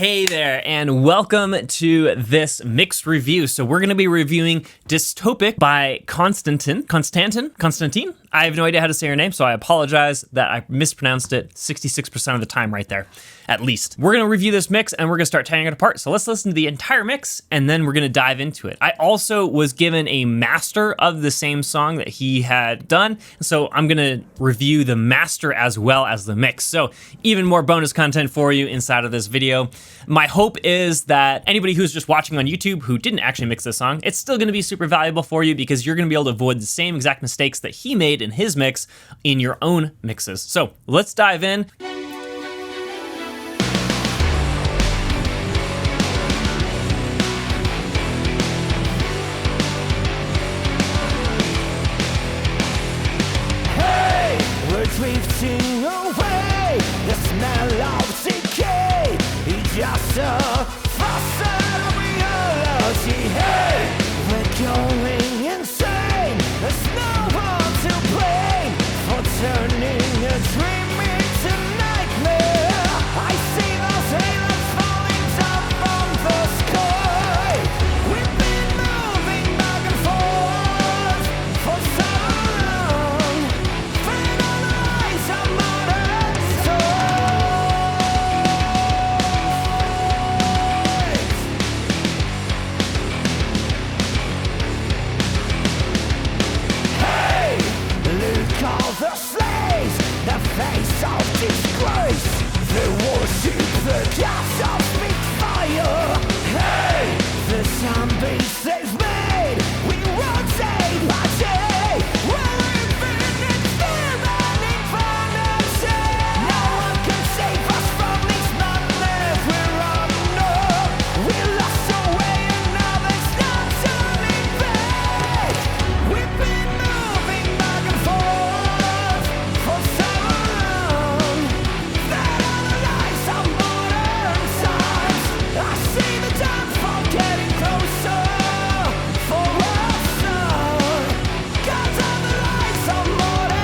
Hey there, and welcome to this mixed review. So we're going to be reviewing Dystopic by Constantine. I have no idea how to say her name, so I apologize that I mispronounced it 66% of the time right there, at least. We're going to review this mix, and we're going to start tearing it apart. So let's listen to the entire mix, and then we're going to dive into it. I also was given a master of the same song that he had done, so I'm going to review the master as well as the mix. So even more bonus content for you inside of this video. My hope is that anybody who's just watching on YouTube who didn't actually mix this song, it's still going to be super valuable for you because you're going to be able to avoid the same exact mistakes that he made in his mix in your own mixes. So let's dive in. Hey, we're drifting away. The smell of decay. Just a facet of reality. Hey, we're going insane. There's no one to blame for turning a dream into nightmare. I see those halos falling down from the sky. We've been moving back and forth for so long. Fed on the lies of modern stories. Hey, look all the slaves, the face of disgrace. They worship the gods of fire. Hey, the zombies they've made. We run day by day. We're living in fear and infinity. No one can save us from these nightmares we're under. We lost our way and now there's no turning back. We've been moving back and forth for so long. Fed on the lies of modern times. I see the downfall getting closer for us all. 'Cause of the lies of modern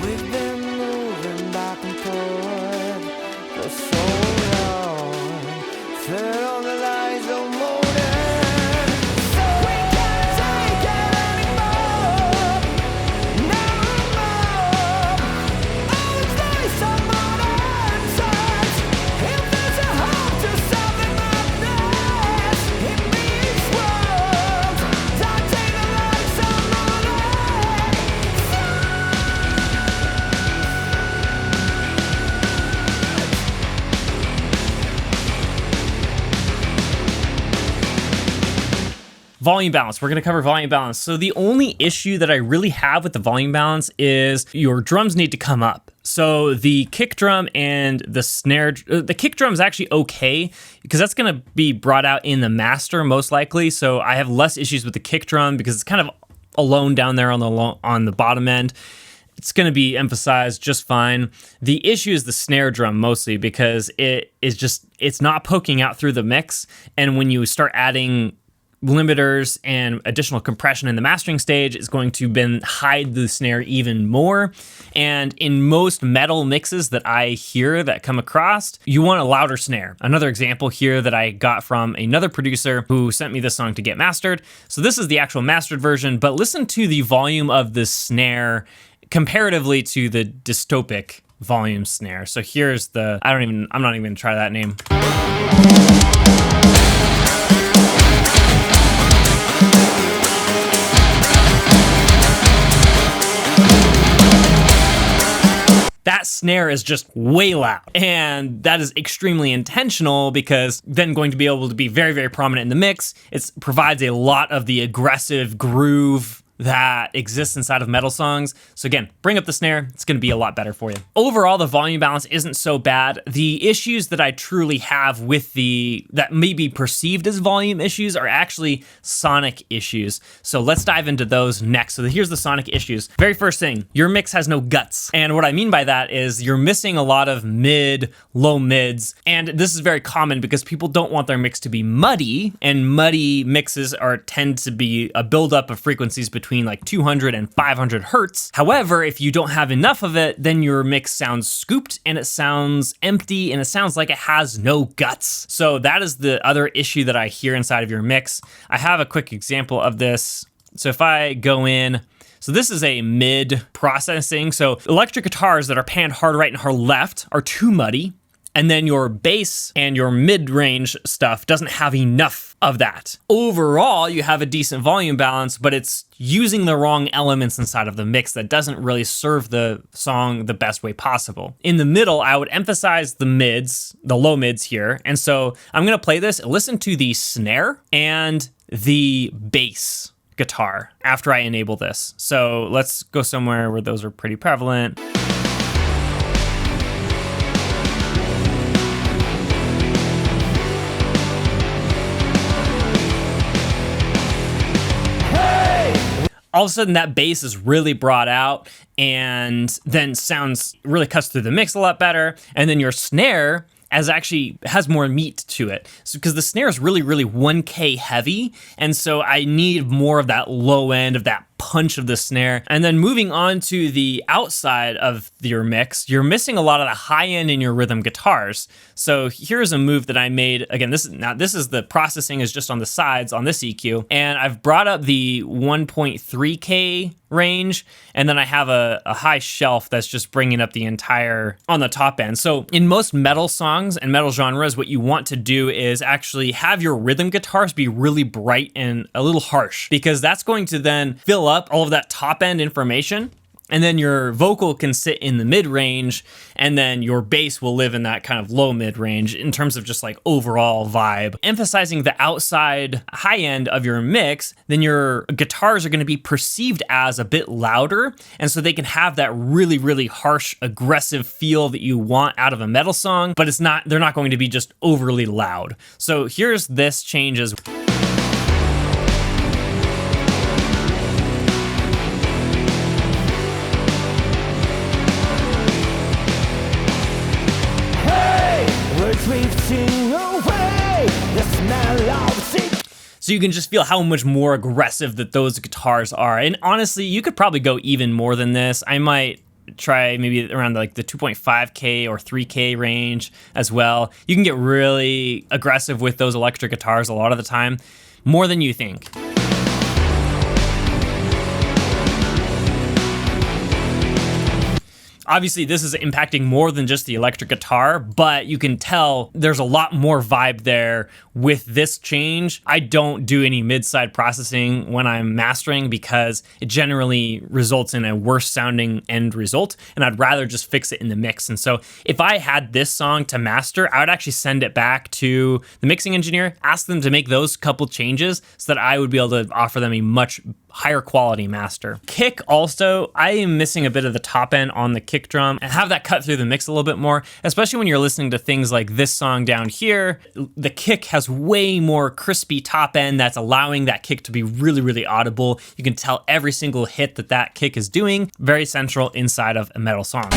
We've been moving back and forth for so long. Fed on the lies of modern. So we can't take it anymore. No more. All it's lies of modern times. If there's a hope to stop the madness in these worlds, don't take the lies of modern. Volume balance. We're going to cover volume balance. So the only issue that I really have with the volume balance is your drums need to come up. So the kick drum and the snare, the kick drum is actually okay because that's going to be brought out in the master most likely. So I have less issues with the kick drum because it's kind of alone down there on the bottom end. It's going to be emphasized just fine. The issue is the snare drum mostly because it's not poking out through the mix. And when you start adding limiters and additional compression in the mastering stage, is going to then hide the snare even more. And in most metal mixes that I hear that come across, you want a louder snare. Another example here that I got from another producer who sent me this song to get mastered. So this is the actual mastered version, but listen to the volume of the snare comparatively to the Dystopic volume snare. So here's the, I'm not even gonna try that name. That snare is just way loud. And that is extremely intentional because then going to be able to be very, very prominent in the mix. It provides a lot of the aggressive groove that exists inside of metal songs. So again, bring up the snare, it's gonna be a lot better for you. Overall, the volume balance isn't so bad. The issues that I truly have with that may be perceived as volume issues are actually sonic issues. So let's dive into those next. So here's the sonic issues. Very first thing, your mix has no guts. And what I mean by that is you're missing a lot of low mids. And this is very common because people don't want their mix to be muddy, and muddy mixes tend to be a buildup of frequencies between like 200 and 500 hertz. However, if you don't have enough of it, then your mix sounds scooped and it sounds empty and it sounds like it has no guts. So that is the other issue that I hear inside of your mix. I have a quick example of this. So if I go in, so this is a mid processing. So electric guitars that are panned hard right and hard left are too muddy. And then your bass and your mid-range stuff doesn't have enough of that. Overall, you have a decent volume balance, but it's using the wrong elements inside of the mix that doesn't really serve the song the best way possible. In the middle, I would emphasize the mids, the low mids here. And so I'm gonna play this, listen to the snare and the bass guitar after I enable this. So let's go somewhere where those are pretty prevalent. All of a sudden that bass is really brought out and then really cuts through the mix a lot better. And then your snare has more meat to it. So because the snare is really 1K heavy. And so I need more of that low end of that punch of the snare. And then moving on to the outside of your mix, you're missing a lot of the high end in your rhythm guitars. So here's a move that I made. Again, this is the processing is just on the sides on this EQ. And I've brought up the 1.3K range, and then I have a high shelf that's just bringing up the entire on the top end. So in most metal songs and metal genres, what you want to do is actually have your rhythm guitars be really bright and a little harsh, because that's going to then fill up all of that top end information. And then your vocal can sit in the mid range, and then your bass will live in that kind of low mid range in terms of just like overall vibe. Emphasizing the outside high end of your mix, then your guitars are going to be perceived as a bit louder. And so they can have that really harsh, aggressive feel that you want out of a metal song, but they're not going to be just overly loud. So here's this changes. So you can just feel how much more aggressive that those guitars are. And honestly, you could probably go even more than this. I might try maybe around like the 2.5K or 3K range as well. You can get really aggressive with those electric guitars a lot of the time, more than you think. Obviously, this is impacting more than just the electric guitar, but you can tell there's a lot more vibe there with this change. I don't do any mid-side processing when I'm mastering because it generally results in a worse sounding end result, and I'd rather just fix it in the mix. And so if I had this song to master, I would actually send it back to the mixing engineer, ask them to make those couple changes so that I would be able to offer them a much higher quality master. Kick also, I am missing a bit of the top end on the kick drum and have that cut through the mix a little bit more, especially when you're listening to things like this song down here. The kick has way more crispy top end that's allowing that kick to be really audible. You can tell every single hit that kick is doing. Very central inside of a metal song.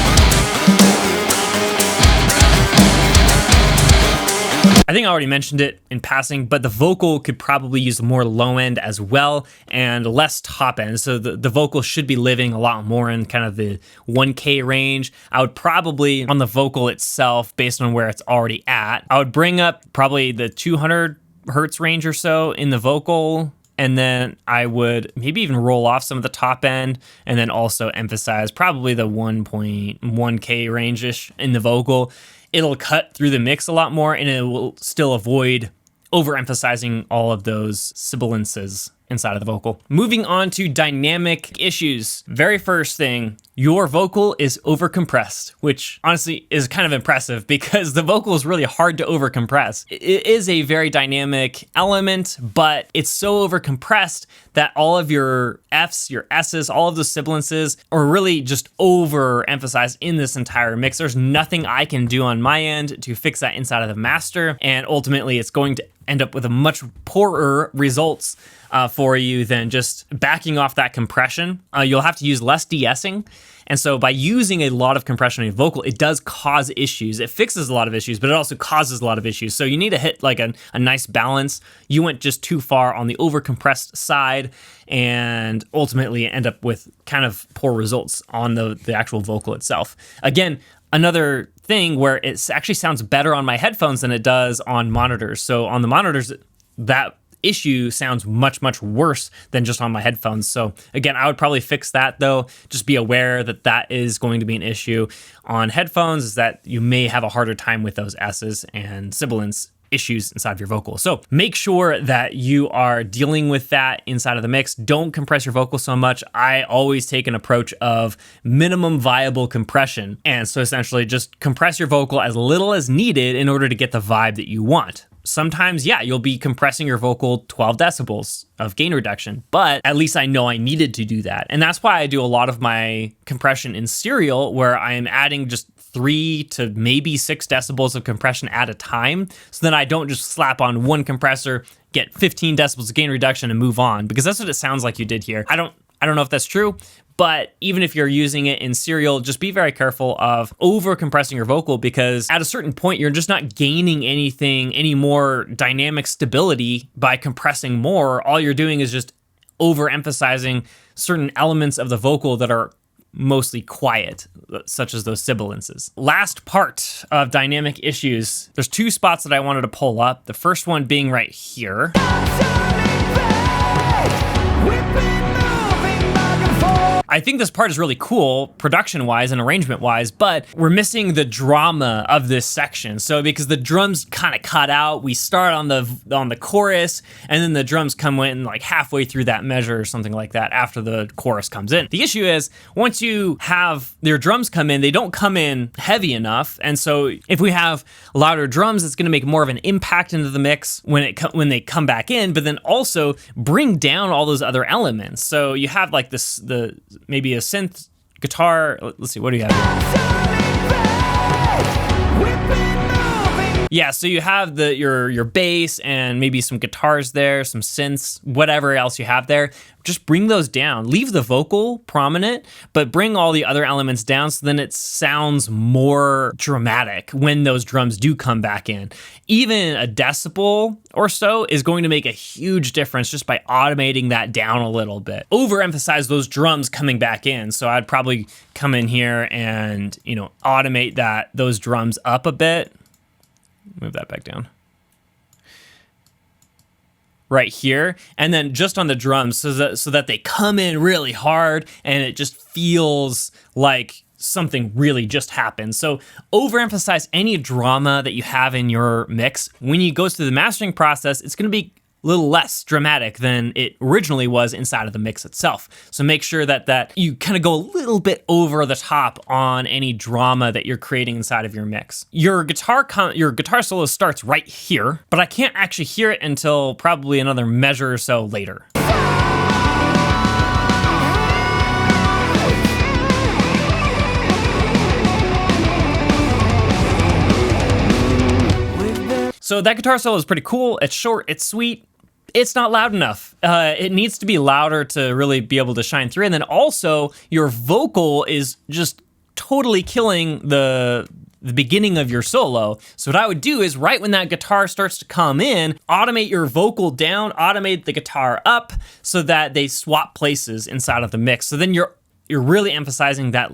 I think I already mentioned it in passing, but the vocal could probably use more low end as well and less top end. So the vocal should be living a lot more in kind of the 1K range. I would probably, on the vocal itself, based on where it's already at, I would bring up probably the 200 hertz range or so in the vocal. And then I would maybe even roll off some of the top end and then also emphasize probably the 1.1K range-ish in the vocal. It'll cut through the mix a lot more, and it will still avoid overemphasizing all of those sibilances inside of the vocal. Moving on to dynamic issues. Very first thing, your vocal is overcompressed, which honestly is kind of impressive because the vocal is really hard to overcompress. It is a very dynamic element, but it's so overcompressed that all of your Fs, your S's, all of the sibilances are really just overemphasized in this entire mix. There's nothing I can do on my end to fix that inside of the master, and ultimately it's going to end up with a much poorer results for you than just backing off that compression. You'll have to use less de-essing. And so by using a lot of compression on your vocal, it does cause issues. It fixes a lot of issues, but it also causes a lot of issues. So you need to hit like a nice balance. You went just too far on the overcompressed side and ultimately end up with kind of poor results on the actual vocal itself. Again, another thing where it actually sounds better on my headphones than it does on monitors. So on the monitors, that issue sounds much, much worse than just on my headphones. So again, I would probably fix that though. Just be aware that that is going to be an issue on headphones, is that you may have a harder time with those S's and sibilance issues inside of your vocal. So make sure that you are dealing with that inside of the mix. Don't compress your vocal so much. I always take an approach of minimum viable compression. And so essentially just compress your vocal as little as needed in order to get the vibe that you want. Sometimes, yeah, you'll be compressing your vocal 12 decibels of gain reduction, but at least I know I needed to do that. And that's why I do a lot of my compression in serial, where I am adding just 3 to maybe 6 decibels of compression at a time, so then I don't just slap on one compressor, get 15 decibels of gain reduction and move on, because that's what it sounds like you did here. I don't know if that's true, but even if you're using it in serial, just be very careful of over compressing your vocal, because at a certain point, you're just not gaining any more dynamic stability by compressing more. All you're doing is just overemphasizing certain elements of the vocal that are mostly quiet, such as those sibilances. Last part of dynamic issues, there's 2 spots that I wanted to pull up. The first one being right here. I think this part is really cool production-wise and arrangement-wise, but we're missing the drama of this section. So because the drums kind of cut out, we start on the chorus, and then the drums come in like halfway through that measure or something like that after the chorus comes in. The issue is once you have your drums come in, they don't come in heavy enough, and so if we have louder drums, it's going to make more of an impact into the mix when they come back in, but then also bring down all those other elements. So you have like this maybe a synth guitar. Let's see, what do you have here? Yeah, so you have your bass and maybe some guitars there, some synths, whatever else you have there. Just bring those down. Leave the vocal prominent, but bring all the other elements down so then it sounds more dramatic when those drums do come back in. Even a decibel or so is going to make a huge difference just by automating that down a little bit. Overemphasize those drums coming back in. So I'd probably come in here and, automate those drums up a bit. Move that back down. Right here, and then just on the drums so that they come in really hard and it just feels like something really just happened. So overemphasize any drama that you have in your mix. When you go through the mastering process, it's going to be a little less dramatic than it originally was inside of the mix itself. So make sure that you kind of go a little bit over the top on any drama that you're creating inside of your mix. Your guitar solo starts right here, but I can't actually hear it until probably another measure or so later. So that guitar solo is pretty cool. It's short, it's sweet. It's not loud enough. It needs to be louder to really be able to shine through. And then also your vocal is just totally killing the beginning of your solo. So what I would do is right when that guitar starts to come in, automate your vocal down, automate the guitar up so that they swap places inside of the mix. So then you're really emphasizing that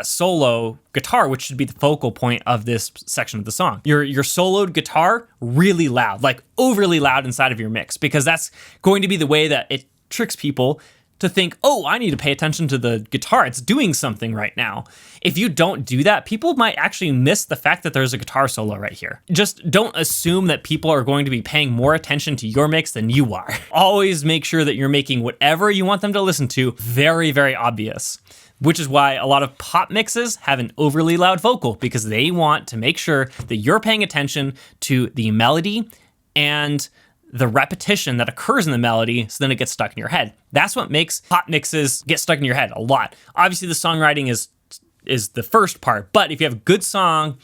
solo guitar, which should be the focal point of this section of the song. Your soloed guitar, really loud, like overly loud inside of your mix, because that's going to be the way that it tricks people to think, oh, I need to pay attention to the guitar. It's doing something right now. If you don't do that, people might actually miss the fact that there's a guitar solo right here. Just don't assume that people are going to be paying more attention to your mix than you are. Always make sure that you're making whatever you want them to listen to very, very obvious. Which is why a lot of pop mixes have an overly loud vocal, because they want to make sure that you're paying attention to the melody and the repetition that occurs in the melody, so then it gets stuck in your head. That's what makes pop mixes get stuck in your head a lot. Obviously, the songwriting is the first part, but if you have a good song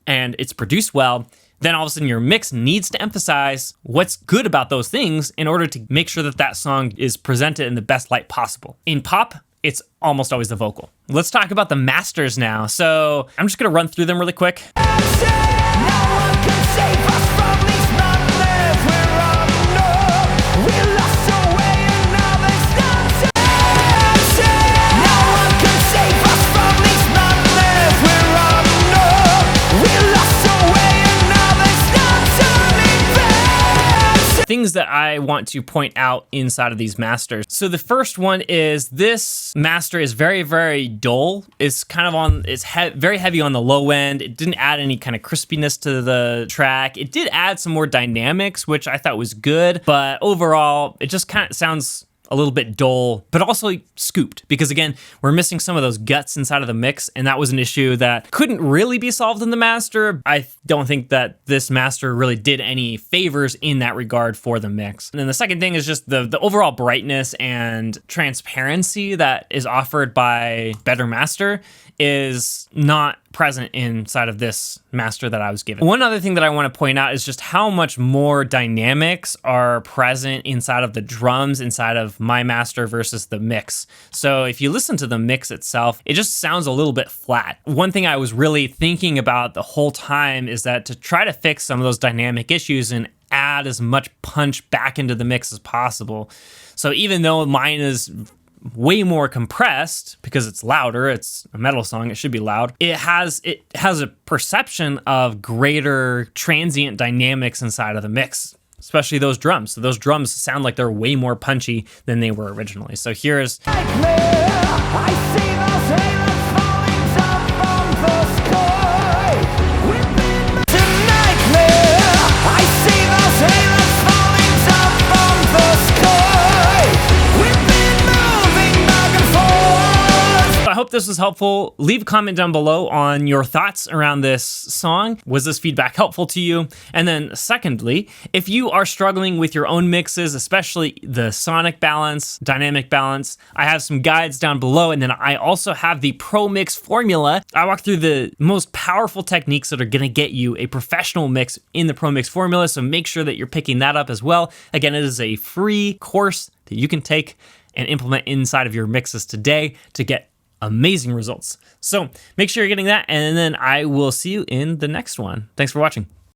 and it's produced well, then all of a sudden your mix needs to emphasize what's good about those things in order to make sure that that song is presented in the best light possible. In pop, it's almost always the vocal. Let's talk about the masters now. So I'm just gonna run through them really quick. Things that I want to point out inside of these masters. So the first one is this master is very, very dull. It's kind of on, it's very heavy on the low end. It didn't add any kind of crispiness to the track. It did add some more dynamics, which I thought was good, but overall, it just kind of sounds a little bit dull, but also scooped, because again, we're missing some of those guts inside of the mix, and that was an issue that couldn't really be solved in the master. I don't think that this master really did any favors in that regard for the mix. And then the second thing is just the overall brightness and transparency that is offered by Better Master is not present inside of this master that I was given. One other thing that I want to point out is just how much more dynamics are present inside of the drums inside of my master versus the mix. So if you listen to the mix itself, it just sounds a little bit flat. One thing I was really thinking about the whole time is that to try to fix some of those dynamic issues and add as much punch back into the mix as possible. So even though mine is way more compressed because it's louder, it's a metal song, it should be loud, it has a perception of greater transient dynamics inside of the mix, especially those drums. So those drums sound like they're way more punchy than they were originally. So here's I hope this was helpful. Leave a comment down below on your thoughts around this song. Was this feedback helpful to you? And then secondly, if you are struggling with your own mixes, especially the sonic balance, dynamic balance, I have some guides down below. And then I also have the Pro Mix formula. I walk through the most powerful techniques that are gonna get you a professional mix in the Pro Mix formula. So make sure that you're picking that up as well. Again, it is a free course that you can take and implement inside of your mixes today to get amazing results. So make sure you're getting that, and then I will see you in the next one. Thanks for watching.